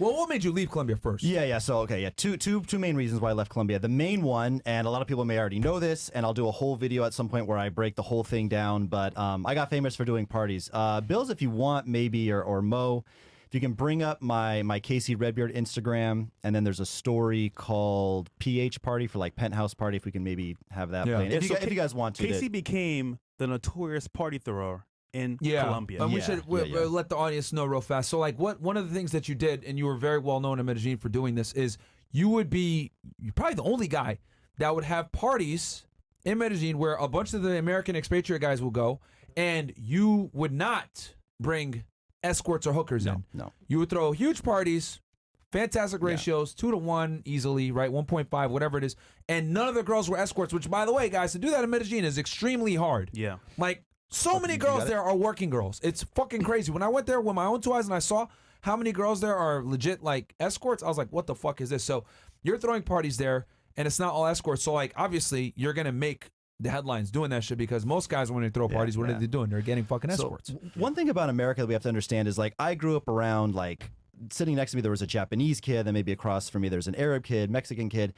Well, what made you leave Colombia first? Yeah. So, okay, two main reasons why I left Colombia. The main one, and a lot of people may already know this, and I'll do a whole video at some point where I break the whole thing down, but I got famous for doing parties. Bills, if you want, maybe, or Mo, if you can bring up my Casey Redbeard Instagram, and then there's a story called PH Party for like Penthouse Party, if we can maybe have that playing. If you guys want to. Casey became the notorious party thrower in Colombia. And we should let the audience know real fast. So, like, one of the things that you did, and you were very well known in Medellin for doing this, is you're probably the only guy that would have parties in Medellin where a bunch of the American expatriate guys will go, and you would not bring escorts or hookers in. No. You would throw huge parties, fantastic ratios, 2-to-1 easily, right? 1.5, whatever it is. And none of the girls were escorts, which, by the way, guys, to do that in Medellin is extremely hard. Yeah. Like, so many girls there are working girls. It's fucking crazy. When I went there with my own two eyes and I saw how many girls there are legit, like, escorts, I was like, what the fuck is this? So you're throwing parties there, and it's not all escorts. So, like, obviously, you're going to make the headlines doing that shit because most guys, when they throw parties, what are they doing? They're getting fucking escorts. One thing about America that we have to understand is, like, I grew up around, like, sitting next to me there was a Japanese kid, then maybe across from me there's an Arab kid, Mexican kid.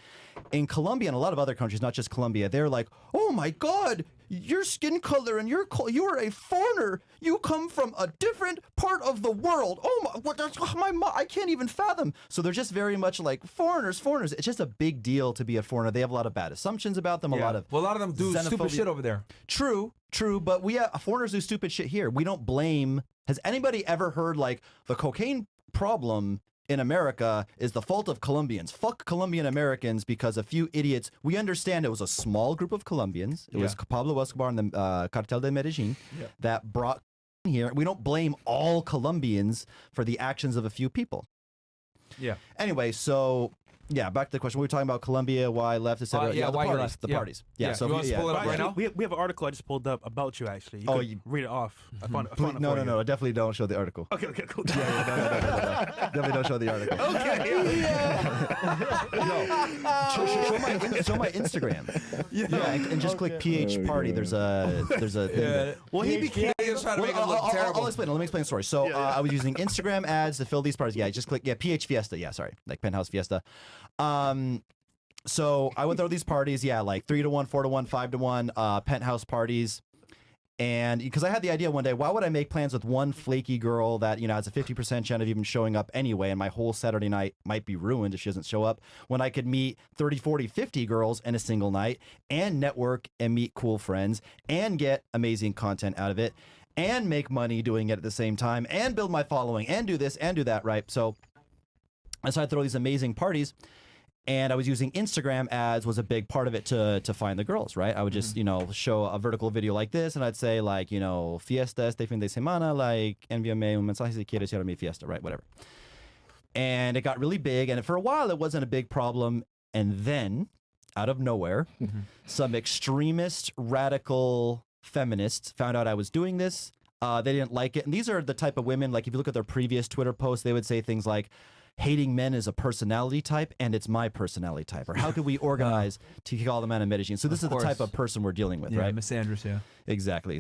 In Colombia and a lot of other countries, not just Colombia, they're like, oh my God, your skin color and you are a foreigner. You come from a different part of the world. Oh my, I can't even fathom. So they're just very much like foreigners. It's just a big deal to be a foreigner. They have a lot of bad assumptions about them. A lot of them do stupid shit over there. True, but foreigners do stupid shit here. We don't blame. Has anybody ever heard like the cocaine problem in America is the fault of Colombians? Fuck Colombian Americans because a few idiots. We understand it was a small group of Colombians. It was Pablo Escobar and the Cartel de Medellin that brought here. We don't blame all Colombians for the actions of a few people. Yeah. Anyway, so back to the question. We were talking about Colombia, why I left, etc. Why you left. The parties. Yeah. So you want to pull it up right now? We have an article I just pulled up about you, actually. You read it off. I found it for No. you. Definitely don't show the article. Okay, cool. No. Definitely don't show the article. Okay. Show my Instagram. And just click PH Party. There's a thing. Well, he became. Trying to make it look terrible. I'll explain. Let me explain the story. So I was using Instagram ads to fill these parties. Just click PH Fiesta. Sorry, like Penthouse Fiesta. So I went through these parties, like 3-to-1, 4-to-1, 5-to-1, penthouse parties. And because I had the idea one day, why would I make plans with one flaky girl that, has a 50% chance of even showing up anyway, and my whole Saturday night might be ruined if she doesn't show up, when I could meet 30, 40, 50 girls in a single night and network and meet cool friends and get amazing content out of it and make money doing it at the same time and build my following and do this and do that, right? So I decided to throw these amazing parties. And I was using Instagram ads was a big part of it to find the girls, right? I would just, show a vertical video like this, and I'd say like, fiesta este fin de semana, like envíame un mensaje si quieres ir a mi fiesta, right? Whatever. And it got really big, and for a while it wasn't a big problem. And then, out of nowhere, some extremist, radical feminists found out I was doing this. They didn't like it. And these are the type of women, like if you look at their previous Twitter posts, they would say things like, hating men is a personality type, and it's my personality type. Or how could we organize to call the man in Medellin? So this is the type of person we're dealing with, right? Miss Andrews, Exactly.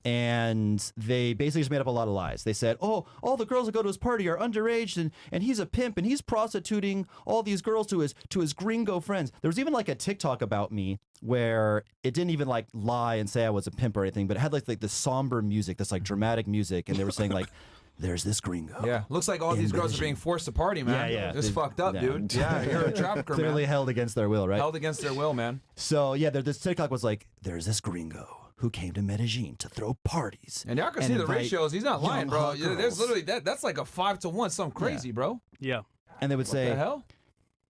And they basically just made up a lot of lies. They said, oh, all the girls that go to his party are underage, and he's a pimp, and he's prostituting all these girls to his gringo friends. There was even like a TikTok about me where it didn't even like lie and say I was a pimp or anything, but it had like this somber music, this like dramatic music, and they were saying like, there's this gringo. Yeah, looks like all these girls are being forced to party, man. It's fucked up, dude. Yeah, you're a trafficker, Clearly held against their will, right? Held against their will, man. So, this TikTok was like, there's this gringo who came to Medellin to throw parties. And y'all can see the ratios. He's not lying, bro. There's literally, that's like a 5-to-1, something crazy, bro. Yeah. And they would say, what the hell?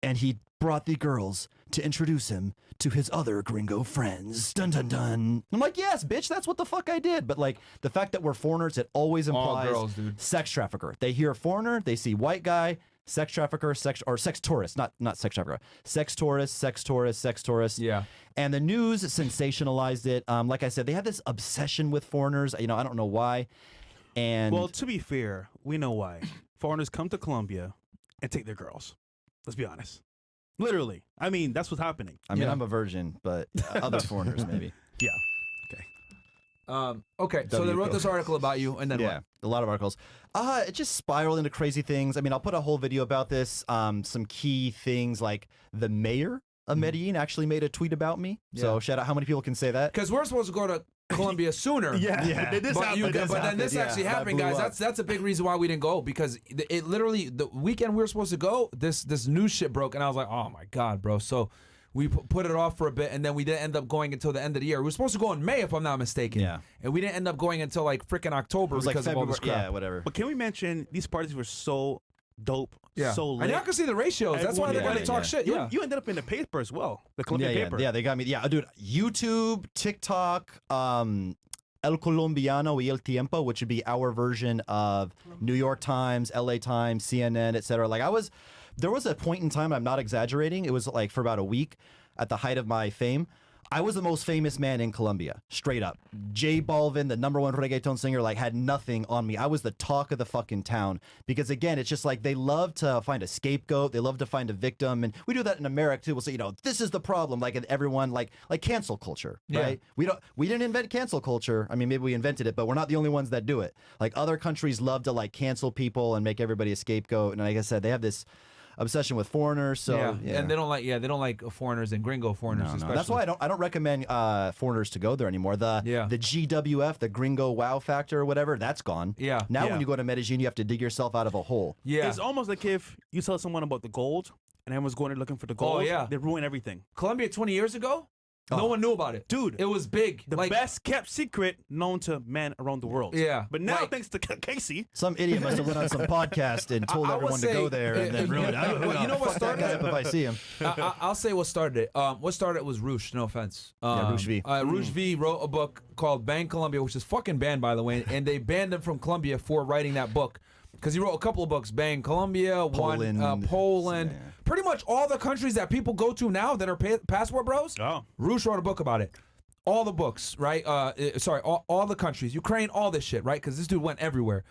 And he brought the girls to introduce him to his other gringo friends. Dun dun dun. I'm like, yes, bitch, that's what the fuck I did. But like the fact that we're foreigners, it always implies girls, dude. Sex trafficker. They hear foreigner, they see white guy, sex trafficker, sex tourist, not sex trafficker, sex tourist. Yeah. And the news sensationalized it. Like I said, they have this obsession with foreigners. I don't know why. And well, to be fair, we know why. Foreigners come to Colombia and take their girls. Let's be honest. Literally. I mean, that's what's happening. I mean, I'm a virgin, but other foreigners maybe. Yeah. Okay. Okay, so they wrote this article about you, and then Yeah, what? a lot of articles. It just spiraled into crazy things. I mean, I'll put a whole video about this. Some key things like the mayor of Medellin actually made a tweet about me. So Yeah. shout out. How many people can say that? Because we're supposed to go to Colombia sooner. Yeah. This But, happened. then this yeah, actually that happened, blew guys. up. That's a big reason why we didn't go, because it literally, the weekend we were supposed to go, this news shit broke, and I was like, oh my god, bro. So we put it off for a bit, and then we didn't end up going until the end of the year. We were supposed to go in May, if I'm not mistaken. Yeah. And we didn't end up going until like freaking October It was like because of all this February. crap. Yeah, whatever. But can we mention these parties were so dope, so lit. And y'all can see the ratios. That's why they're Everyone- going to talk shit. Yeah. You ended up in the paper as well, the Colombian paper. Yeah, they got me. Yeah, dude, YouTube, TikTok, El Colombiano y El Tiempo, which would be our version of New York Times, LA Times, CNN, etc. Like there was a point in time, I'm not exaggerating, it was like for about a week at the height of my fame, I was the most famous man in Colombia, straight up. J Balvin, the #1 reggaeton singer, like had nothing on me. I was the talk of the fucking town because again, it's just like they love to find a scapegoat, they love to find a victim, and we do that in America too. We'll say, this is the problem, like, and everyone like cancel culture, right? We didn't invent cancel culture. I mean, maybe we invented it, but we're not the only ones that do it. Like other countries love to like cancel people and make everybody a scapegoat, and like I said, they have this obsession with foreigners. So and they don't like foreigners and gringo foreigners. No. Especially. That's why I don't recommend foreigners to go there anymore. The GWF, the Gringo Wow Factor or whatever, that's gone. Yeah. Now when you go to Medellin, you have to dig yourself out of a hole. Yeah. It's almost like if you tell someone about the gold and everyone's going there looking for the gold, they ruin everything. Colombia 20 years ago, no one knew about it. Dude. It was big. The best kept secret known to men around the world. Yeah. But now, thanks to Casey, some idiot must have went on some podcast and told everyone to go there and then ruined it. I don't know. You know what Fuck that started guy it? up if I see him. I'll say what started it. What started it was Roosh, no offense. Roosh V. Roosh V wrote a book called Ban Colombia, which is fucking banned, by the way, and they banned him from Colombia for writing that book. Because he wrote a couple of books, Ban Colombia, Poland. Yeah. Pretty much all the countries that people go to now that are passport bros, Roosh wrote a book about it. All the books, right? All the countries. Ukraine, all this shit, right? Because this dude went everywhere.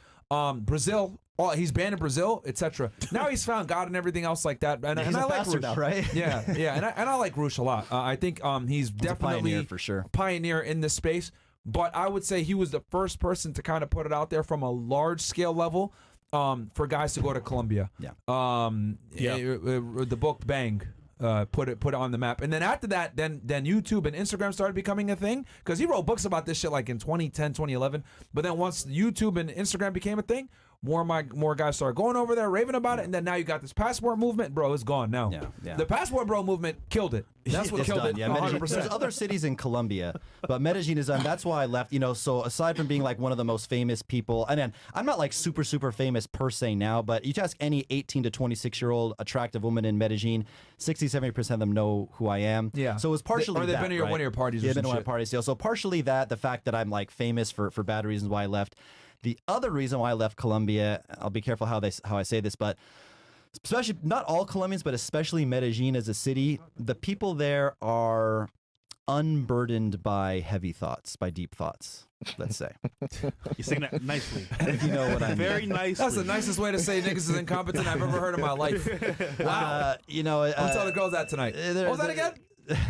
Brazil, he's banned in Brazil, etc. Now he's found God and everything else like that. And, He's and a I like pastor Roosh. now, right? Yeah. And I like Roosh a lot. I think he's definitely pioneer for sure. Pioneer in this space. But I would say he was the first person to kind of put it out there from a large scale level for guys to go to Colombia. Yeah. The book Bang. Put it on the map, and then after that, then YouTube and Instagram started becoming a thing because he wrote books about this shit like in 2010, 2011. But then once YouTube and Instagram became a thing, more guys started going over there, raving about it, and then now you got this passport movement, bro. It's gone now. Yeah. The passport bro movement killed it. That's what It's killed done. it. Yeah, Medellin, 100%. there's other cities in Colombia, but Medellin is done. That's why I left. So aside from being like one of the most famous people, and then I'm not like super famous per se now, but you ask any 18 to 26-year-old attractive woman in Medellin, 60-70% of them know who I am. Yeah. So it was partially or they've that, been to one of your parties. Yeah, or they've been to some one of shit. my parties. So partially that, the fact that I'm like famous for bad reasons why I left. The other reason why I left Colombia, I'll be careful how I say this, but especially not all Colombians, but especially Medellin as a city, the people there are unburdened by heavy thoughts, by deep thoughts, let's say. you're saying that nicely. If you know what I mean. Very nicely. That's the nicest way to say niggas is incompetent I've ever heard in my life. Wow. I'll tell the girls that tonight. What was that again?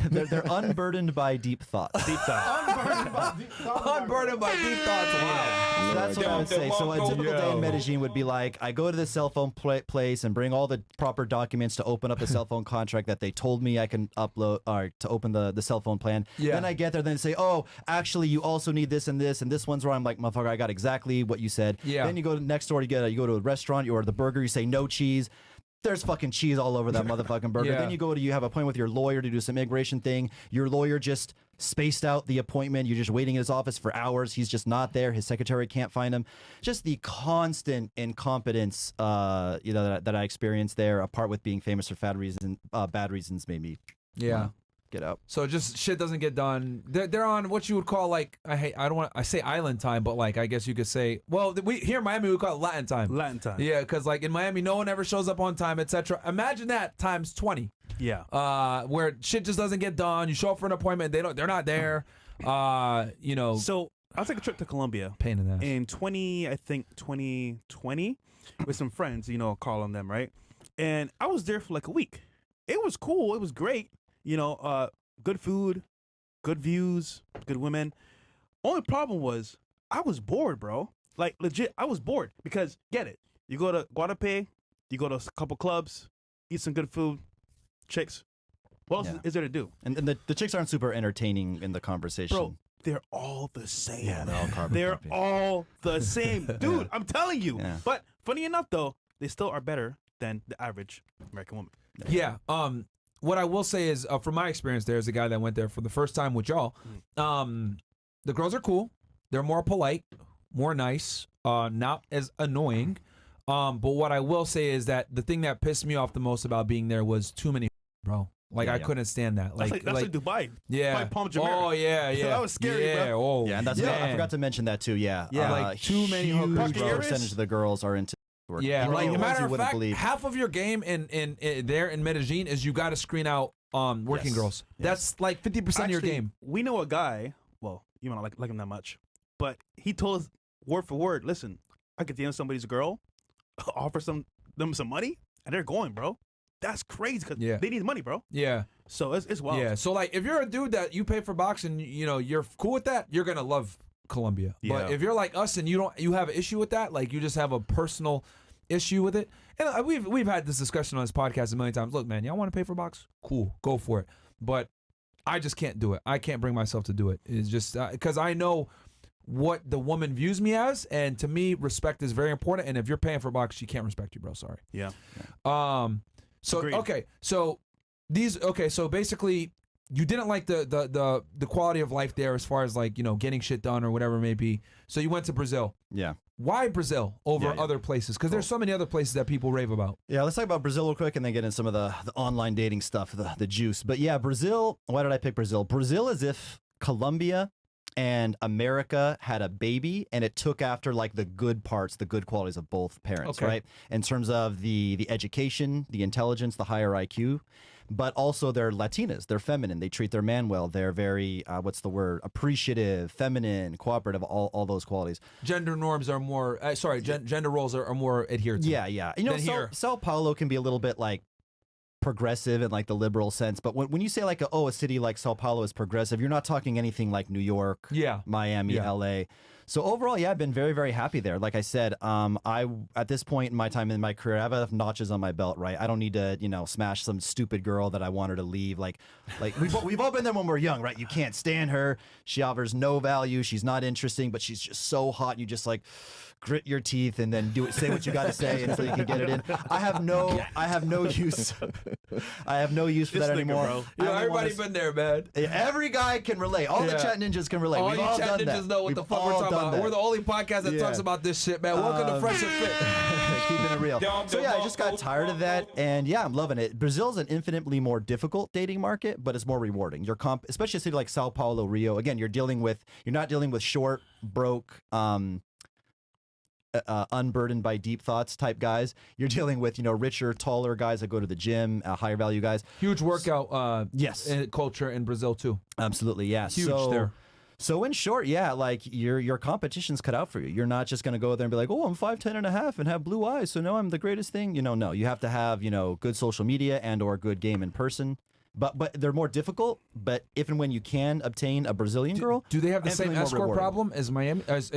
They're unburdened by deep thoughts. Deep thought. Unburdened by deep thoughts. Wow. That's what I would say. So a typical day in Medellin would be like, I go to the cell phone place and bring all the proper documents to open up the cell phone contract that they told me I can upload, or to open the cell phone plan. Yeah. Then I get there, then say, oh, actually, you also need this and this, and this one's where I'm like, motherfucker, I got exactly what you said. Yeah. Then you go to next door, you go to a restaurant, you order the burger, you say no cheese. There's fucking cheese all over that motherfucking burger. Yeah. Then you have a appointment with your lawyer to do some immigration thing. Your lawyer just spaced out the appointment. You're just waiting in his office for hours. He's just not there. His secretary can't find him. Just the constant incompetence, that I experienced there, apart with being famous for bad reasons, made me get out. So just shit doesn't get done. They're on what you would call like I say island time, but like I guess you could say, well, we here in Miami we call it Latin time. Latin time. Yeah, because like in Miami no one ever shows up on time, etc. Imagine that times 20. Yeah. Where shit just doesn't get done. You show up for an appointment, they're not there. So I'll take a trip to Colombia. Pain in the ass. In 2020 with some friends, Carl and them, right? And I was there for like a week. It was cool. It was great. Good food, good views, good women. Only problem was I was bored, bro. Like legit, I was bored because get it. You go to Guadalupe, you go to a couple clubs, eat some good food, chicks. What else is there to do? And the chicks aren't super entertaining in the conversation. Bro, they're all the same. Yeah, they're all carbon They're copy. all the same. Dude, I'm telling you. Yeah. But funny enough, though, they still are better than the average American woman. Yeah. What I will say is, from my experience, there's a guy that went there for the first time with y'all. The girls are cool. They're more polite, more nice, not as annoying. But what I will say is that the thing that pissed me off the most about being there was too many, bro. Like, I couldn't stand that. That's like Dubai. Yeah. Dubai, Palm Jumeirah. Oh, yeah. That was scary, yeah, bro. Oh, Yeah, and that's man. I forgot to mention that too. Yeah, Yeah, like too many huge hookers, bro. percentage of the girls are into work. Yeah, like the a ones matter you of wouldn't fact, believe. half of your game in there in Medellin is you got to screen out working Yes. girls. Yes. That's like 50% of your Actually, them. We know a guy, well, you might not like him that much, but he told us word for word, listen, I could DM somebody's girl, offer them some money, and they're going, bro. That's crazy because they need money, bro. Yeah. So it's wild. Yeah. So like if you're a dude that you pay for boxing, you know, you're cool with that, you're going to love Colombia. But Yeah. if you're like us and you have an issue with that, like you just have a personal issue with it. And we've had this discussion on this podcast a million times. Look, man, y'all want to pay for box? Cool. Go for it. But I just can't do it. I can't bring myself to do it. It's just because I know what the woman views me as, and to me, respect is very important. And if you're paying for box, she can't respect you, bro. Sorry. Yeah. So Agreed. okay, so so basically, you didn't like the quality of life there as far as like, you know, getting shit done or whatever it may be. So you went to Brazil. Yeah. Why Brazil over Yeah. other places? Because there's so many other places that people rave about. Yeah, let's talk about Brazil real quick and then get into some of the online dating stuff, the juice. But yeah, Brazil, why did I pick Brazil? Brazil is if Colombia and America had a baby and it took after like the good parts, the good qualities of both parents, Okay. right? In terms of the education, the intelligence, the higher IQ, but also they're Latinas, they're feminine, they treat their man well, they're very, what's the word, appreciative, feminine, cooperative, all those qualities. Gender norms are more, gender roles are more adhered to. Yeah, yeah. You know, Than here. Sao Paulo can be a little bit like progressive in like the liberal sense, but when you say like a city like Sao Paulo is progressive, you're not talking anything like New York, Yeah. Miami, Yeah. LA. So overall, yeah, I've been very, very happy there. Like I said, I at this point in my time in my career, I have enough notches on my belt, right? I don't need to, you know, smash some stupid girl that I want her to leave. Like we've all been there when we're young, right? You can't stand her. She offers no value. She's not interesting, but she's just so hot. And you just like grit your teeth and then say what you got to say until you can get it in. I have no use. I have no use for This that nigga, anymore. bro. You know, I only wanna everybody been there, man. Every guy can relate. All the Yeah. chat ninjas can relate. All We've you all chat done ninjas that. know what the We've fuck we're all talking done about. that. We're the only podcast that Yeah. talks about this shit, man. Welcome to Fresh and Fit. Keeping it real. So yeah, I just got tired of that, and yeah, I'm loving it. Brazil's an infinitely more difficult dating market, but it's more rewarding. Your especially a city like Sao Paulo, Rio. Again, you're not dealing with short, broke, unburdened by deep thoughts type guys. You're dealing with, you know, richer, taller guys that go to the gym, higher value guys. Huge workout Yes, culture in Brazil too. absolutely. Yeah, Huge there. So in short, yeah, like your competition's cut out for you. You're not just going to go there and be like, oh, I'm 5'10" and a half and have blue eyes, so now I'm the greatest thing. You know, no, you have to have, you know, good social media and or good game in person. But they're more difficult. But if and when you can obtain a Brazilian girl, Do they have the same infinitely more escort rewarding. problem as Miami? As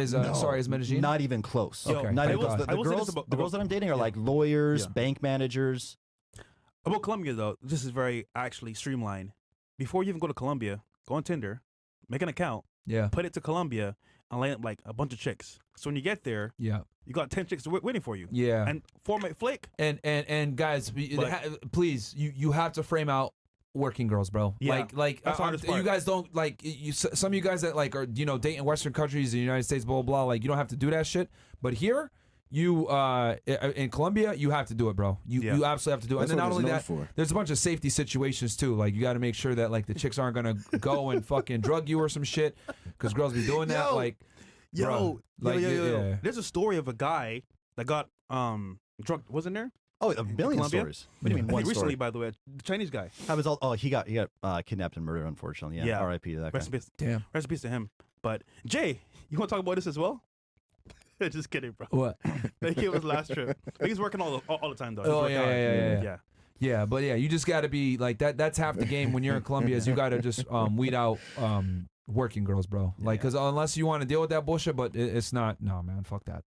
Medellin? Not even close. Yo, Not I even will- close. I will say this The about- girls that I'm dating are like lawyers, Yeah. bank managers. About Colombia, though, this is very actually streamlined. Before you even go to Colombia, go on Tinder, make an account, Yeah. put it to Colombia, and land like a bunch of chicks. So when you get there, Yeah. you got 10 chicks waiting for you. Yeah. And format flake. And guys, please, you have to frame out working girls, bro. Yeah, like that's the hardest part. you guys don't like some of you guys that like are, you know, dating Western countries, the United States, blah blah blah. Like you don't have to do that shit. But here, you in Colombia, you have to do it, bro. You absolutely have to do it. That's And then what not it's only known that, for. there's a bunch of safety situations too. Like you got to make sure that like the chicks aren't gonna go and fucking drug you or some shit, because girls be doing that. Yo. Like, bro, like, yeah. There's a story of a guy that got drugged, wasn't there? Oh, a million Colombia? stories. What do you mean one Recently, story? by the way, the Chinese guy. How was all? Oh, he got kidnapped and murdered, unfortunately. Yeah. Yeah. R.I.P. to that guy. Rest in peace. Damn. Rest in peace to him. But Jay, you want to talk about this as well? Just kidding, bro. What? Like it was last trip. Like he's working all the time though. He's Oh, working yeah, hard. yeah. Yeah, but yeah, you just got to be like that. That's half the game when you're in Colombia. Is you got to just weed out working girls, bro. Like, Yeah. cause unless you want to deal with that bullshit, but it's not. No, man, fuck that.